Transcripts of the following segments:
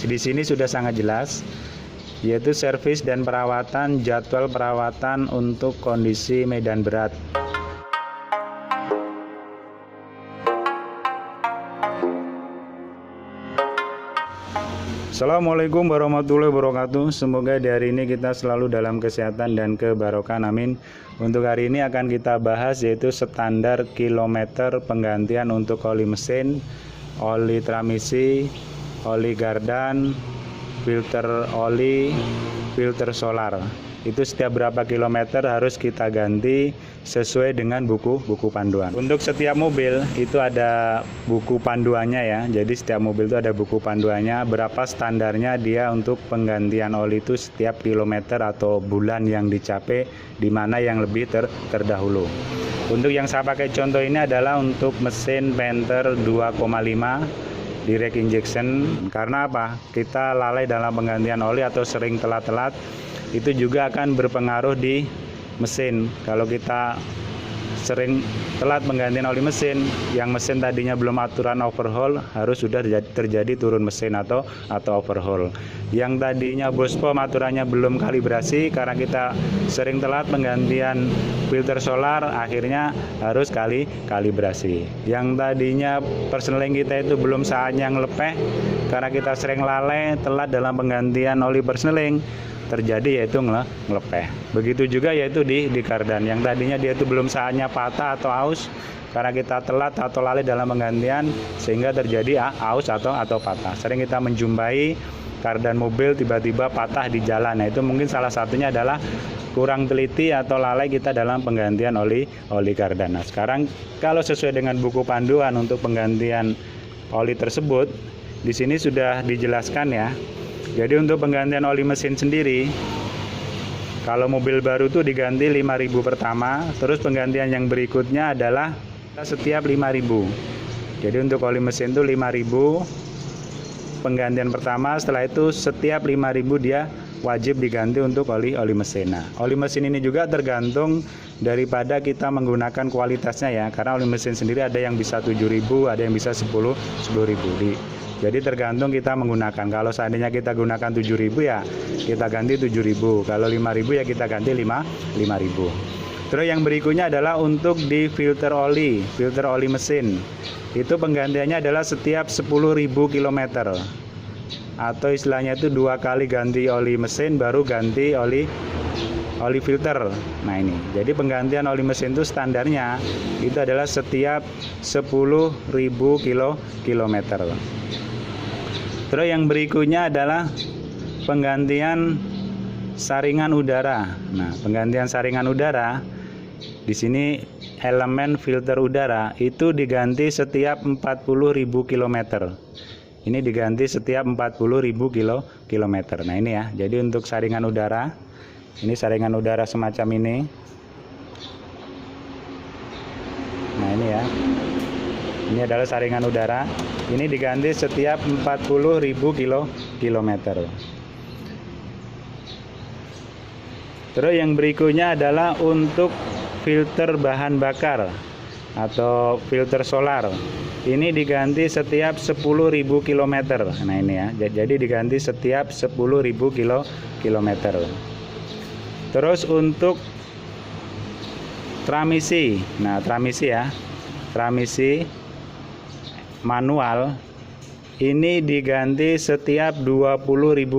Di sini sudah sangat jelas, yaitu servis dan perawatan, jadwal perawatan untuk kondisi medan berat. Assalamualaikum warahmatullahi wabarakatuh. Semoga di hari ini kita selalu dalam kesehatan dan kebarokan, amin. Untuk hari ini akan kita bahas yaitu standar kilometer penggantian untuk oli mesin, oli transmisi, oli gardan, filter oli, filter solar. Itu setiap berapa kilometer harus kita ganti sesuai dengan buku panduan. Untuk setiap mobil itu ada buku panduannya ya. Jadi setiap mobil itu ada buku panduannya, berapa standarnya dia untuk penggantian oli itu setiap kilometer atau bulan yang dicapai, di mana yang lebih terdahulu. Untuk yang saya pakai contoh ini adalah untuk mesin Panther 2,5 direct injection. Karena apa? Kita lalai dalam penggantian oli atau sering telat-telat, itu juga akan berpengaruh di mesin. Kalau kita sering telat penggantian oli mesin, yang mesin tadinya belum aturan overhaul harus sudah terjadi turun mesin atau overhaul. Yang tadinya bos pom aturannya belum kalibrasi, karena kita sering telat penggantian filter solar, akhirnya harus kalibrasi. Yang tadinya persneling kita itu belum saatnya ngelepeh, karena kita sering lalai telat dalam penggantian oli persneling, terjadi yaitu ngelepeh. Begitu juga yaitu di kardan, yang tadinya dia itu belum saatnya patah atau aus, karena kita telat atau lalai dalam penggantian sehingga terjadi aus atau patah. Sering kita menjumpai kardan mobil tiba-tiba patah di jalan. Nah, itu mungkin salah satunya adalah kurang teliti atau lalai kita dalam penggantian oli kardan. Nah, sekarang kalau sesuai dengan buku panduan untuk penggantian oli tersebut, di sini sudah dijelaskan ya. Jadi untuk penggantian oli mesin sendiri, kalau mobil baru itu diganti 5.000 pertama, terus penggantian yang berikutnya adalah setiap 5.000. Jadi untuk oli mesin itu 5.000 penggantian pertama, setelah itu setiap 5.000 dia wajib diganti untuk oli mesin. Nah, oli mesin ini juga tergantung daripada kita menggunakan kualitasnya ya, karena oli mesin sendiri ada yang bisa 7.000, ada yang bisa 10.000. Jadi tergantung kita menggunakan. Kalau seandainya kita gunakan 7.000 ya kita ganti 7.000. Kalau 5.000 ya kita ganti 5.000. Terus yang berikutnya adalah untuk di filter oli mesin. Itu penggantiannya adalah setiap 10.000 km. Atau istilahnya itu 2 kali ganti oli mesin baru ganti oli filter. Nah ini, jadi penggantian oli mesin itu standarnya itu adalah setiap 10.000 kilometer. Terus yang berikutnya adalah penggantian saringan udara. Nah, penggantian saringan udara di sini elemen filter udara itu diganti setiap 40.000 km. Ini diganti setiap 40.000 km. Nah, ini ya. Jadi untuk saringan udara, ini saringan udara semacam ini. Nah, ini ya. Ini adalah saringan udara. Ini diganti setiap 40.000 km. Terus yang berikutnya adalah untuk filter bahan bakar atau filter solar. Ini diganti setiap 10.000 km. Nah ini ya. Jadi diganti setiap 10.000 km. Terus untuk transmisi. Nah, transmisi manual ini diganti setiap 20.000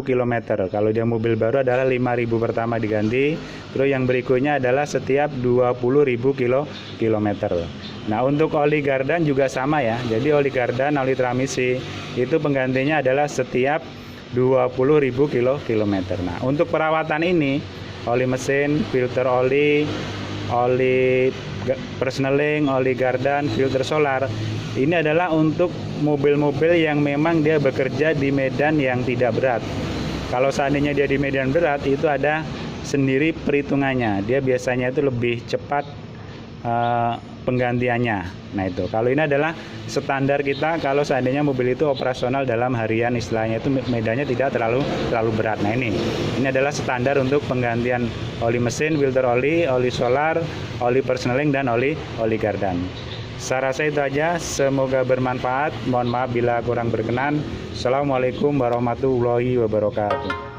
km. Kalau dia mobil baru adalah 5.000 pertama diganti, terus yang berikutnya adalah setiap 20.000 km. Nah, untuk oli gardan juga sama ya. Jadi oli gardan, oli transmisi itu penggantinya adalah setiap 20.000 km. Nah, untuk perawatan ini oli mesin, filter oli persneling, oli gardan, filter solar, ini adalah untuk mobil-mobil yang memang dia bekerja di medan yang tidak berat. Kalau seandainya dia di medan berat, itu ada sendiri perhitungannya. Dia biasanya itu lebih cepat penggantiannya. Nah itu, kalau ini adalah standar kita kalau seandainya mobil itu operasional dalam harian, istilahnya itu medannya tidak terlalu berat. Nah ini adalah standar untuk penggantian oli mesin, filter oli solar, oli persneling dan oli gardan. Saya rasa itu aja, semoga bermanfaat. Mohon maaf bila kurang berkenan. Assalamualaikum warahmatullahi wabarakatuh.